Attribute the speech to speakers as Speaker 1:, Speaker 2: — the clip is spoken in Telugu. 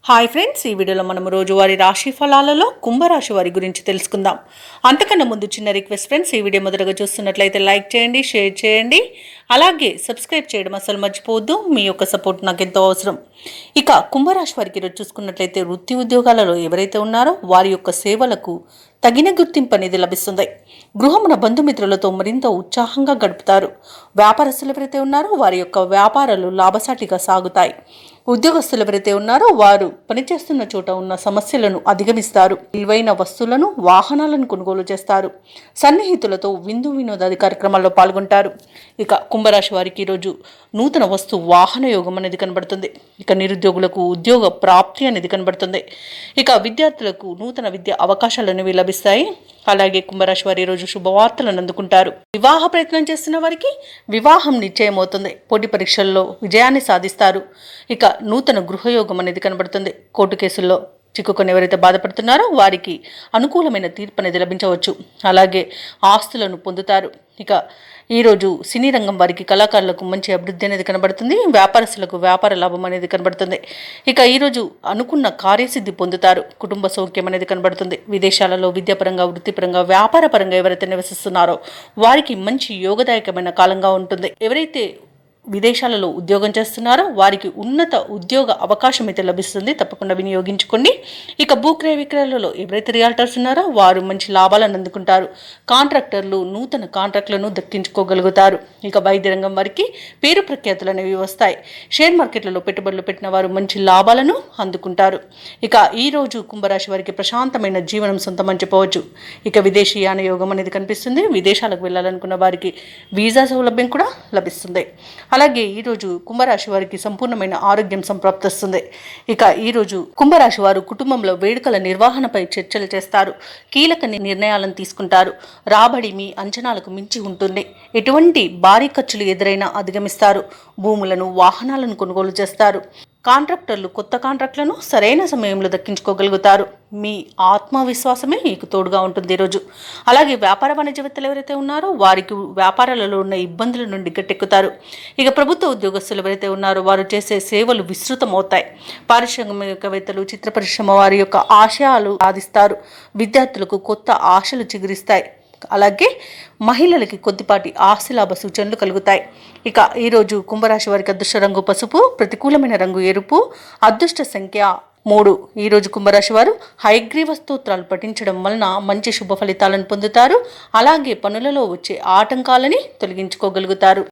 Speaker 1: హాయ్ ఫ్రెండ్స్, ఈ వీడియోలో మనం రోజువారీ రాశి ఫలాలలో కుంభరాశి వారి గురించి తెలుసుకుందాం. అంతకన్నా ముందు చిన్న రిక్వెస్ట్ ఫ్రెండ్స్, ఈ వీడియో మొదటగా చూస్తున్నట్లయితే లైక్ చేయండి, షేర్ చేయండి, అలాగే సబ్స్క్రైబ్ చేయడం అసలు మర్చిపోవద్దు. మీ యొక్క సపోర్ట్ నాకు ఎంతో అవసరం. ఇక కుంభరాశి వారికి ఈరోజు చూసుకున్నట్లయితే వృత్తి ఉద్యోగాలలో ఎవరైతే ఉన్నారో వారి యొక్క సేవలకు తగిన గుర్తింపు అనేది లభిస్తుంది. గృహమున బంధుమిత్రులతో మరింత ఉత్సాహంగా గడుపుతారు. వ్యాపారస్తులు ఎవరైతే ఉన్నారో వారి యొక్క వ్యాపారాలు లాభసాటిగా సాగుతాయి. ఉద్యోగస్తులు ఎవరైతే ఉన్నారో వారు పనిచేస్తున్న చోట ఉన్న సమస్యలను అధిగమిస్తారు. విలువైన వస్తువులను, వాహనాలను కొనుగోలు చేస్తారు. సన్నిహితులతో విందు వినోదాది కార్యక్రమాల్లో పాల్గొంటారు. ఇక కుంభరాశి వారికి ఈరోజు నూతన వస్తు వాహన యోగం అనేది కనబడుతుంది. ఇక నిరుద్యోగులకు ఉద్యోగ ప్రాప్తి అనేది కనబడుతుంది. ఇక విద్యార్థులకు నూతన విద్య అవకాశాలు అనేవి లభిస్తాయి. అలాగే కుంభరాశి వారి రోజు శుభవార్తలను అందుకుంటారు. వివాహ ప్రయత్నం చేస్తున్న వారికి వివాహం నిశ్చయమవుతుంది. పోటీ పరీక్షల్లో విజయాన్ని సాధిస్తారు. ఇక నూతన గృహయోగం అనేది కనబడుతుంది. కోర్టు కేసుల్లో చిక్కుకొని ఎవరైతే బాధపడుతున్నారో వారికి అనుకూలమైన తీర్పు అనేది లభించవచ్చు. అలాగే ఆస్తులను పొందుతారు. ఇక ఈరోజు సినీ రంగం వారికి, కళాకారులకు మంచి అభివృద్ధి అనేది కనబడుతుంది. వ్యాపారస్తులకు వ్యాపార లాభం అనేది కనబడుతుంది. ఇక ఈరోజు అనుకున్న కార్యసిద్ధి పొందుతారు. కుటుంబ సౌఖ్యం అనేది కనబడుతుంది. విదేశాలలో విద్యాపరంగా, వృత్తిపరంగా, వ్యాపారపరంగా ఎవరైతే నివసిస్తున్నారో వారికి మంచి యోగదాయకమైన కాలంగా ఉంటుంది. ఎవరైతే విదేశాలలో ఉద్యోగం చేస్తున్నారో వారికి ఉన్నత ఉద్యోగ అవకాశం అయితే లభిస్తుంది. తప్పకుండా వినియోగించుకోండి. ఇక భూక్రయ విక్రయాలలో ఎవరైతే రియాల్టర్స్ ఉన్నారో వారు మంచి లాభాలను అందుకుంటారు. కాంట్రాక్టర్లు నూతన కాంట్రాక్టులను దక్కించుకోగలుగుతారు. ఇక వైద్య రంగం వారికి పేరు ప్రఖ్యాతులు అనేవి వస్తాయి. షేర్ మార్కెట్లలో పెట్టుబడులు పెట్టిన వారు మంచి లాభాలను అందుకుంటారు. ఇక ఈ రోజు కుంభరాశి వారికి ప్రశాంతమైన జీవనం సొంతమని చెప్పవచ్చు. ఇక విదేశీయాన యోగం అనేది కనిపిస్తుంది. విదేశాలకు వెళ్ళాలనుకున్న వారికి వీసా సౌలభ్యం కూడా లభిస్తుంది. అలాగే ఈరోజు కుంభరాశి వారికి సంపూర్ణమైన ఆరోగ్యం సంప్రాప్తిస్తుంది. ఇక ఈరోజు కుంభరాశి వారు కుటుంబంలో వేడుకల నిర్వహణపై చర్చలు చేస్తారు. కీలక నిర్ణయాలను తీసుకుంటారు. రాబడి మీ అంచనాలకు మించి ఉంటుంది. ఎటువంటి భారీ ఖర్చులు ఎదురైనా అధిగమిస్తారు. భూములను, వాహనాలను కొనుగోలు చేస్తారు. కాంట్రాక్టర్లు కొత్త కాంట్రాక్టులను సరైన సమయంలో దక్కించుకోగలుగుతారు. మీ ఆత్మవిశ్వాసమే మీకు తోడుగా ఉంటుంది ఈరోజు. అలాగే వ్యాపార వాణిజ్యవేత్తలు ఎవరైతే ఉన్నారో వారికి వ్యాపారాలలో ఉన్న ఇబ్బందుల నుండి గట్టెక్కుతారు. ఇక ప్రభుత్వ ఉద్యోగస్తులు ఎవరైతే ఉన్నారో వారు చేసే సేవలు విస్తృతమవుతాయి. పారిశ్రామికవేత్తలు, చిత్ర పరిశ్రమ వారి యొక్క ఆశయాలు సాధిస్తారు. విద్యార్థులకు కొత్త ఆశలు చిగురిస్తాయి. అలాగే మహిళలకి కొద్దిపాటి ఆస్తిలాభ సూచనలు కలుగుతాయి. ఇక ఈరోజు కుంభరాశి వారికి అదృష్ట రంగు పసుపు, ప్రతికూలమైన రంగు ఎరుపు, అదృష్ట సంఖ్య 3. ఈరోజు కుంభరాశి వారు హయగ్రీవ స్తోత్రాలు పఠించడం వలన మంచి శుభ ఫలితాలను పొందుతారు. అలాగే పనులలో వచ్చే ఆటంకాలని తొలగించుకోగలుగుతారు.